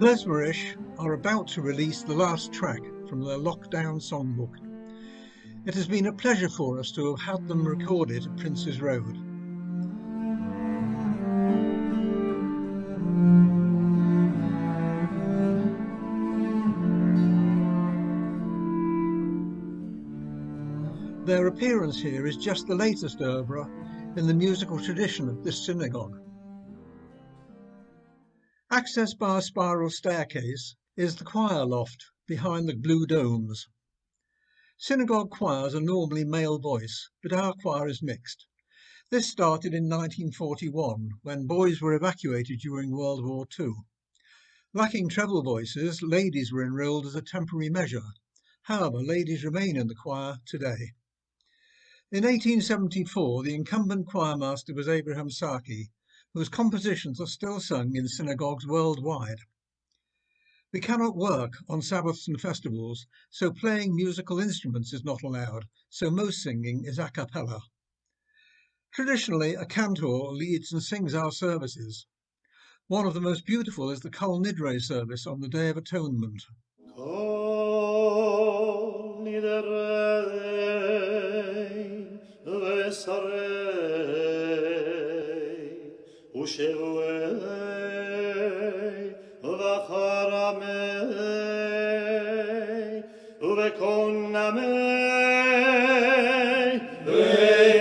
Klezmerish are about to release the last track from their lockdown songbook. It has been a pleasure for us to have had them recorded at Princes Road. Their appearance here is just the latest oeuvre in the musical tradition of this synagogue. Accessed by a spiral staircase is the choir loft behind the blue domes. Synagogue choirs are normally male voice, but our choir is mixed. This started in 1941 when boys were evacuated during World War II. Lacking treble voices, ladies were enrolled as a temporary measure. However, ladies remain in the choir today. In 1874, the incumbent choirmaster was Abraham Saki, whose compositions are still sung in synagogues worldwide. We cannot work on Sabbaths and festivals, so playing musical instruments is not allowed, so most singing is a cappella. Traditionally, a cantor leads and sings our services. One of the most beautiful is the Kol Nidre service on the Day of Atonement. Kol Nidre Vesarei Ushevei Vacharamei Uvekonamei Vekilosei.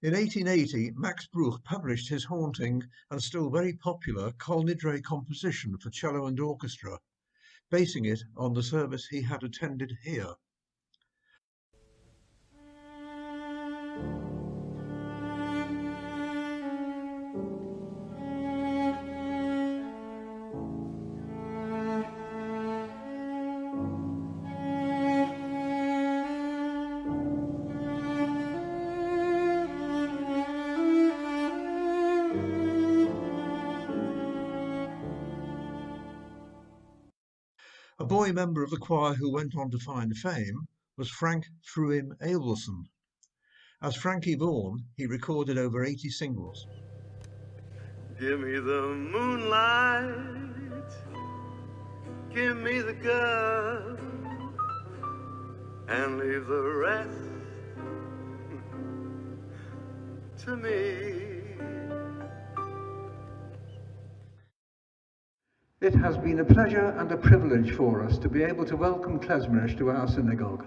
In 1880, Max Bruch published his haunting and still very popular Kol Nidre composition for cello and orchestra, basing it on the service he had attended here. A boy member of the choir who went on to find fame was Frank Fruim Abelson. As Frankie Vaughan, he recorded over 80 singles. Give me the moonlight, give me the girl, and leave the rest to me. It has been a pleasure and a privilege for us to be able to welcome Klezmerish to our synagogue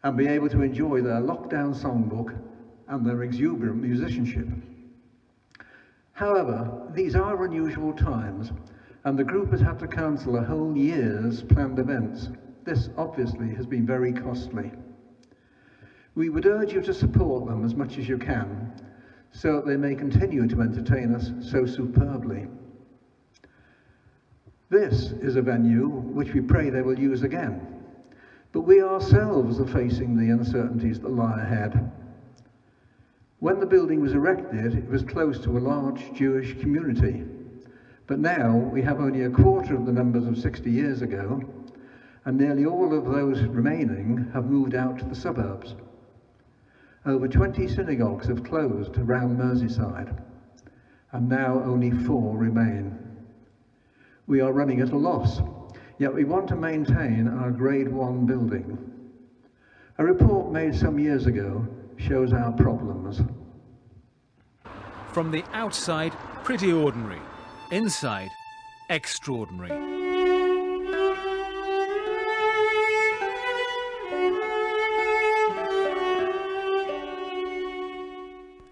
and be able to enjoy their lockdown songbook and their exuberant musicianship. However, these are unusual times and the group has had to cancel a whole year's planned events. This obviously has been very costly. We would urge you to support them as much as you can so that they may continue to entertain us so superbly. This is a venue which we pray they will use again, but we ourselves are facing the uncertainties that lie ahead. When the building was erected, it was close to a large Jewish community, but now we have only a quarter of the numbers of 60 years ago, and nearly all of those remaining have moved out to the suburbs. Over 20 synagogues have closed around Merseyside, and now only 4 remain. We are running at a loss, yet we want to maintain our Grade 1 building. A report made some years ago shows our problems. From the outside, pretty ordinary. Inside, extraordinary.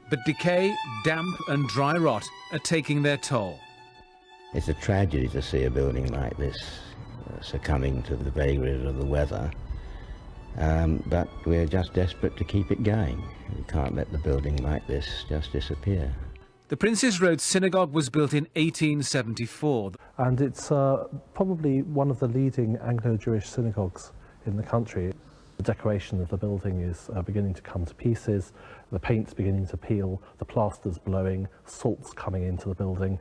But decay, damp and dry rot are taking their toll. It's a tragedy to see a building like this succumbing to the vagaries of the weather, but we're just desperate to keep it going. We can't let the building like this just disappear. The Princes Road Synagogue was built in 1874. And it's probably one of the leading Anglo-Jewish synagogues in the country. The decoration of the building is beginning to come to pieces, the paint's beginning to peel, the plaster's blowing, salt's coming into the building.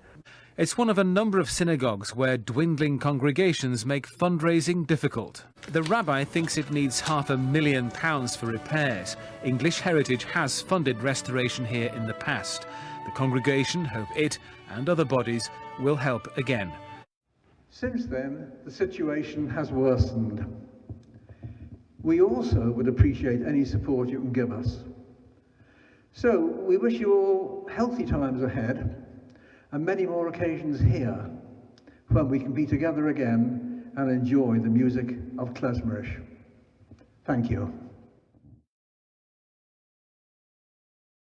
It's one of a number of synagogues where dwindling congregations make fundraising difficult. The rabbi thinks it needs £500,000 for repairs. English Heritage has funded restoration here in the past. The congregation hope it and other bodies will help again. Since then, the situation has worsened. We also would appreciate any support you can give us. So we wish you all healthy times ahead and many more occasions here when we can be together again and enjoy the music of klezmerish. Thank you.